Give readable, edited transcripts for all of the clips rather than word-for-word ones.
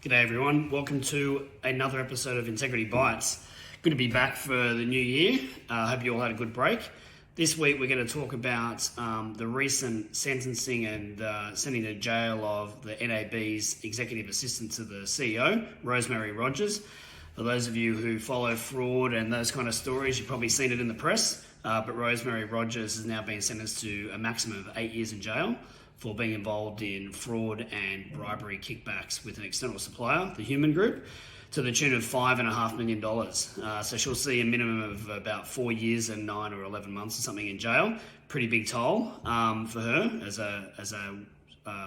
G'day everyone, welcome to another episode of Integrity Bites. Good to be back for the new year. Hope you all had a good break. This week we're going to talk about the recent sentencing and sending to jail of the NAB's executive assistant to the CEO, Rosemary Rogers. For those of you who follow fraud and those kind of stories, you've probably seen it in the press, but Rosemary Rogers has now been sentenced to a maximum of 8 years in jail for being involved in fraud and bribery kickbacks with an external supplier, the Human Group, to the tune of $5.5 million. So she'll see a minimum of about 4 years and 9 or 11 months or something in jail. Pretty big toll for her as a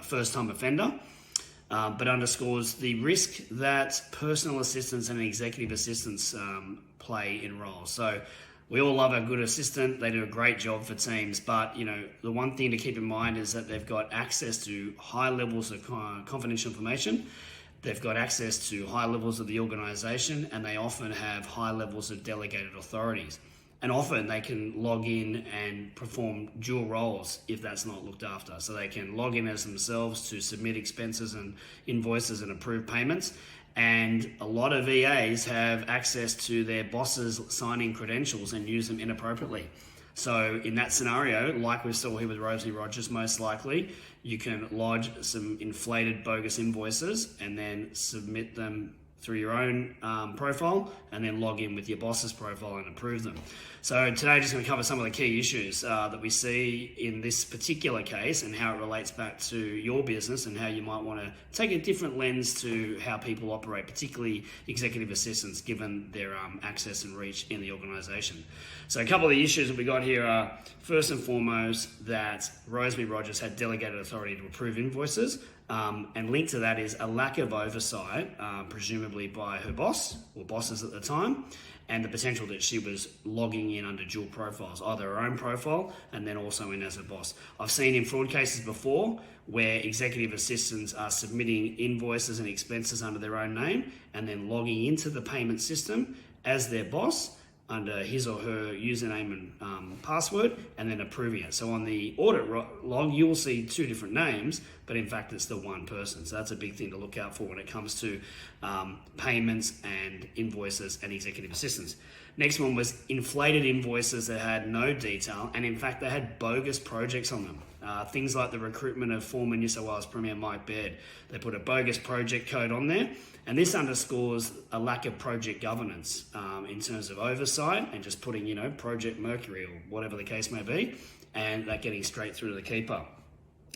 first-time offender, but underscores the risk that personal assistants and executive assistants play in roles. So we all love a good assistant. They do a great job for teams, but the one thing to keep in mind is that they've got access to high levels of confidential information. They've got access to high levels of the organization, and they often have high levels of delegated authorities. And often they can log in and perform dual roles if that's not looked after. So they can log in as themselves to submit expenses and invoices and approve payments. And a lot of EAs have access to their bosses' signing credentials and use them inappropriately. So in that scenario, like we saw here with Rosemary Rogers, most likely, you can lodge some inflated bogus invoices and then submit them through your own profile and then log in with your boss's profile and approve them. So today I'm just going to cover some of the key issues that we see in this particular case and how it relates back to your business and how you might want to take a different lens to how people operate, particularly executive assistants, given their access and reach in the organization. So a couple of the issues that we got here are, first and foremost, that Rosemary Rogers had delegated authority to approve invoices. And linked to that is a lack of oversight, presumably by her boss or bosses at the time, and the potential that she was logging in under dual profiles, either her own profile and then also in as a boss. I've seen in fraud cases before where executive assistants are submitting invoices and expenses under their own name and then logging into the payment system as their boss under his or her username and password, and then approving it. So on the audit log, you will see two different names, but in fact it's the one person. So that's a big thing to look out for when it comes to payments and invoices and executive assistants. Next one was inflated invoices that had no detail, and in fact they had bogus projects on them. Things like the recruitment of former New South Wales Premier Mike Baird. They put a bogus project code on there, and this underscores a lack of project governance in terms of oversight and just putting, Project Mercury or whatever the case may be, and that getting straight through to the keeper.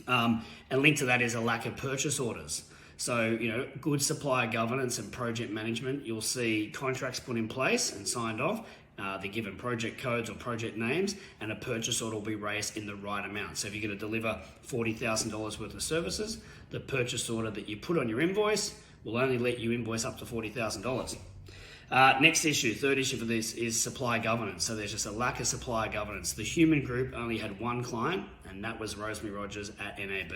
And linked to that is a lack of purchase orders. So, good supplier governance and project management, you'll see contracts put in place and signed off. They're given project codes or project names, and a purchase order will be raised in the right amount. So if you're going to deliver $40,000 worth of services, the purchase order that you put on your invoice will only let you invoice up to $40,000. Next issue, third issue for this is supply governance. So there's just a lack of supply governance. The Human Group only had one client, and that was Rosemary Rogers at NAB.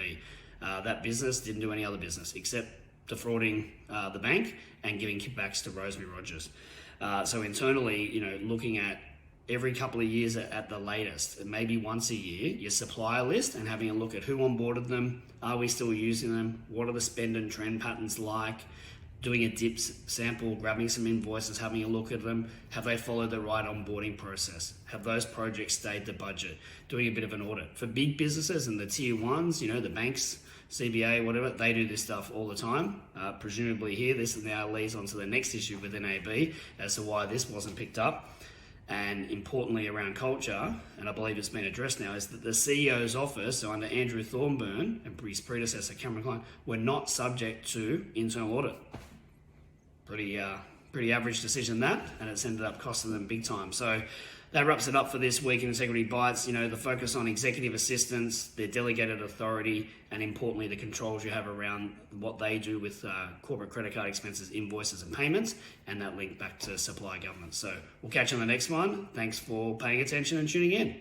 That business didn't do any other business except defrauding the bank and giving kickbacks to Rosemary Rogers. So internally, looking at every couple of years at the latest, maybe once a year, your supplier list and having a look at who onboarded them, are we still using them, what are the spend and trend patterns like, doing a DIPS sample, grabbing some invoices, having a look at them, have they followed the right onboarding process, have those projects stayed to budget, doing a bit of an audit. For big businesses and the tier ones, the banks, CBA, whatever, they do this stuff all the time. Presumably here, this now leads on to the next issue with NAB as to why this wasn't picked up. And importantly around culture, and I believe it's been addressed now, is that the CEO's office, so under Andrew Thornburn and his predecessor Cameron Klein, were not subject to internal audit. Pretty average decision that, and it's ended up costing them big time. So that wraps it up for this week in Integrity Bites. The focus on executive assistants, their delegated authority, and importantly, the controls you have around what they do with corporate credit card expenses, invoices, and payments, and that link back to supply governance. So we'll catch you on the next one. Thanks for paying attention and tuning in.